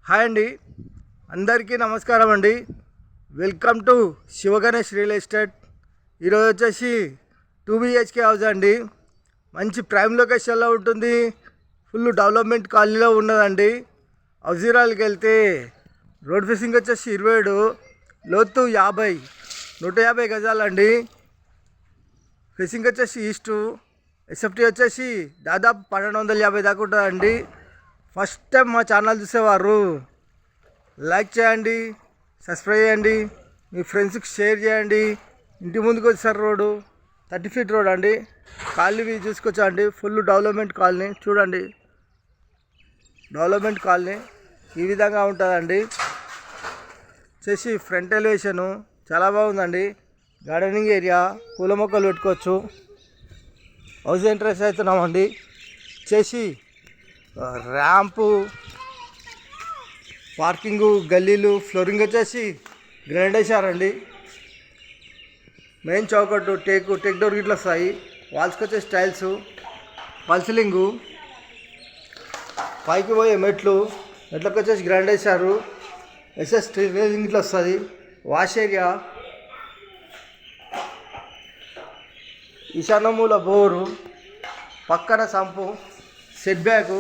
Hi అండి, అందరికీ నమస్కారం అండి. Welcome to Sivaganesh real estate. ఈరోజు వచ్చేసి 2 BHK హౌస్ అండి. మంచి ప్రైమ్ లొకేషన్లో ఉంటుంది. ఫుల్ డెవలప్మెంట్ కాలనీలో ఉన్నదండి. హౌజీరాల్కి వెళ్తే రోడ్ ఫేసింగ్ వచ్చేసి 27, లోతు 50, 150 గజాలండి. ఫేసింగ్ వచ్చేసి ఈస్టు. ఎస్ఎఫ్టీ వచ్చేసి దాదాపు 1250 దాకా ఉంటుందండి. ఫస్ట్ టైం మా ఛానల్ చూసేవారు లైక్ చేయండి, సబ్స్క్రైబ్ చేయండి, మీ ఫ్రెండ్స్కి షేర్ చేయండి. ఇంటి ముందుకు వచ్చారు రోడ్డు 30 feet రోడ్ అండి. కాలనీ చూసుకొచ్చా అండి. ఫుల్ డెవలప్మెంట్ కాలనీ చూడండి. డెవలప్మెంట్ కాలనీ ఈ విధంగా ఉంటుందండి. వచ్చేసి ఫ్రంట్ ఎలివేషను చాలా బాగుందండి. గార్డెనింగ్ ఏరియా, పూల మొక్కలు పెట్టుకోవచ్చు. హౌస్ ఎంట్రెన్స్ అవుతున్నామండి. వచ్చేసి ర్యాంపు, పార్కింగు, గల్లీలు, ఫ్లోరింగ్ వచ్చేసి గ్రానైట్ వేసారండి. మెయిన్ చౌకట్టు టేక్ డోర్ గిట్ల వస్తాయి. వాల్స్కి వచ్చేసి టైల్స్, ఫాల్ సీలింగు, పైకి పోయే మెట్లకు వచ్చేసి గ్రానైట్ వేసారు. ఎస్ఎస్ రేజింగ్ ఇట్లా వస్తుంది. వాష్ ఏరియా, ఈశాన్యమూల బోరు, పక్కన సంపు, సెట్ బ్యాకు,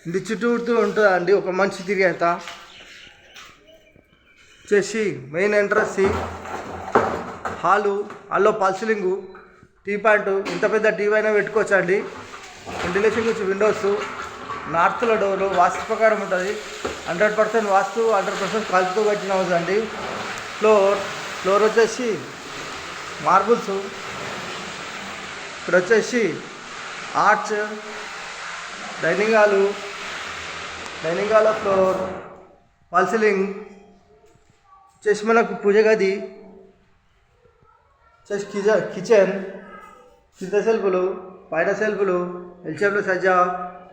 ఇది చుట్టూ ఉంటుందండి. ఒక మనిషి తిరిగేంత. వచ్చేసి మెయిన్ ఎంట్రన్స్, హాల్లో ఫాల్ సీలింగు, టీ పాయింట్, ఇంత పెద్ద టీవీ అయినా పెట్టుకోవచ్చు అండి. వెంటిలేషన్ వచ్చి విండోస్, నార్త్లో డోరు వాస్తు ప్రకారం ఉంటుంది. 100% వాస్తు, 100% కాల్చుతో కట్టిన హౌస్ అండి. ఫ్లోర్ వచ్చేసి మార్బుల్స్. ఇక్కడ వచ్చేసి arch, dining hall floor, fall ceiling వచ్చేసి మనకు పూజ గది, వచ్చేసి కిచెన్, కింద సెల్ఫులు, పైన సెల్ఫులు, ఎల్షేప్లో సజ్జా.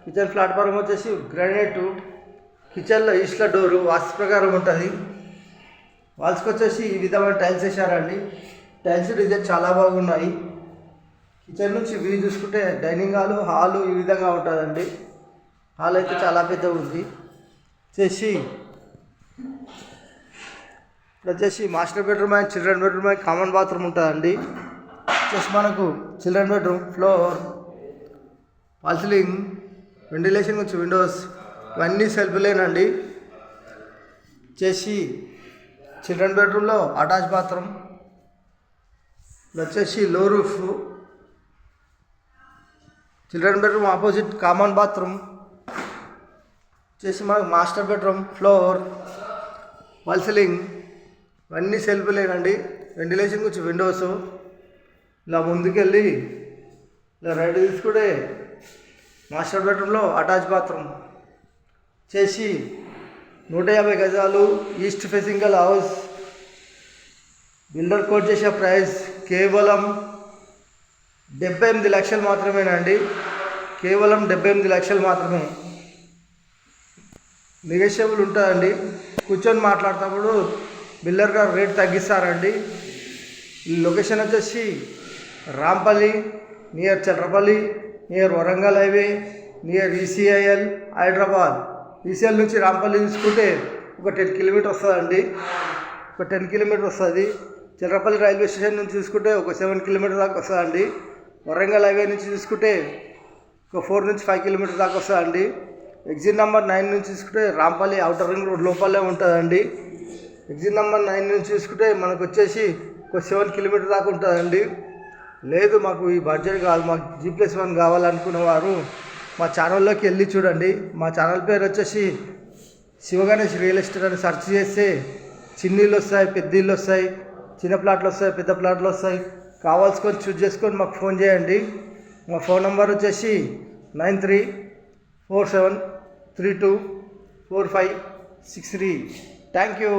కిచెన్ ప్లాట్ఫారం వచ్చేసి గ్రానైట్. కిచెన్లో ఈస్ట్లో డోరు వాస్తు ప్రకారం ఉంటుంది. వాల్స్కి వచ్చేసి ఈ విధమైన టైల్స్ వేసారండి. టైల్స్ డిజైన్ చాలా బాగున్నాయి. కిచెన్ నుంచి వ్యూ చూసుకుంటే డైనింగ్ హాలు ఈ విధంగా ఉంటుందండి. హాల్ అయితే చాలా పెద్దగా ఉంది. వచ్చేసి master bedroom and children bedroom and common bathroom ఉంటుందండి. వచ్చేసి మనకు children bedroom, floor, fall ceiling, ventilation వచ్చి విండోస్, ఇవన్నీ సెల్ఫ్లేనండి. వచ్చేసి చిల్డ్రన్ బెడ్రూమ్లో అటాచ్ బాత్రూమ్, వచ్చేసి లో roof. Children bedroom opposite common bathroom. వచ్చేసి మనకు master bedroom, floor, fall ceiling, ఇవన్నీ సెల్ఫ్లేనండి. వెంటిలేషన్ వచ్చి విండోస్. ఇలా ముందుకెళ్ళి ఇలా రైట్ తీసుకుంటే మాస్టర్ బెడ్రూమ్లో అటాచ్ బాత్రూమ్. చేసి 150 గజాలు, ఈస్ట్ ఫేసింగ్ గల హౌస్. బిల్డర్ కోట్ చేసే ప్రైస్ కేవలం 78 లక్షలు మాత్రమేనండి. కేవలం 78 లక్షలు మాత్రమే. నెగోషియబుల్ ఉంటుందండి. కూర్చొని మాట్లాడేటప్పుడు బిల్డర్ గారు రేట్ తగ్గిస్తారండి. ఈ లొకేషన్ వచ్చేసి Rampalli, near Chatrapalli, near Warangal highway, near ECIL Hyderabad. ECIL నుంచి రాంపల్లి తీసుకుంటే ఒక 10 కిలోమీటర్ వస్తుందండి. ఒక 10 కిలోమీటర్ వస్తుంది. చట్రపల్లి రైల్వే స్టేషన్ నుంచి చూసుకుంటే ఒక 7 కిలోమీటర్ దాకా వస్తుందండి. వరంగల్ హైవే నుంచి చూసుకుంటే ఒక 4 నుంచి 5 కిలోమీటర్ దాకా వస్తుందండి. ఎగ్జిట్ నెంబర్ 9 నుంచి చూసుకుంటే రాంపల్లి అవుటర్ రింగ్ రోడ్ లోపలే ఉంటుందండి. ఎగ్జిట్ నెంబర్ 9 నుంచి చూసుకుంటే మనకు వచ్చేసి ఒక 7 కిలోమీటర్ దాకా ఉంటుందండి. లేదు మాకు ఈ బడ్జెట్ కాదు, మాకు G+1 కావాలనుకున్న వారు మా ఛానల్లోకి వెళ్ళి చూడండి. మా ఛానల్ పేరు వచ్చేసి శివగణేష్ రియల్ ఎస్టేట్ అని సెర్చ్ చేస్తే చిన్నీళ్ళు వస్తాయి, పెద్ద ఇళ్ళు వస్తాయి, చిన్న ప్లాట్లు వస్తాయి, పెద్ద ప్లాట్లు వస్తాయి. కావాల్సుకొని చూస్ చేసుకొని మాకు ఫోన్ చేయండి. మా ఫోన్ నెంబర్ వచ్చేసి 9347324563. Thank you.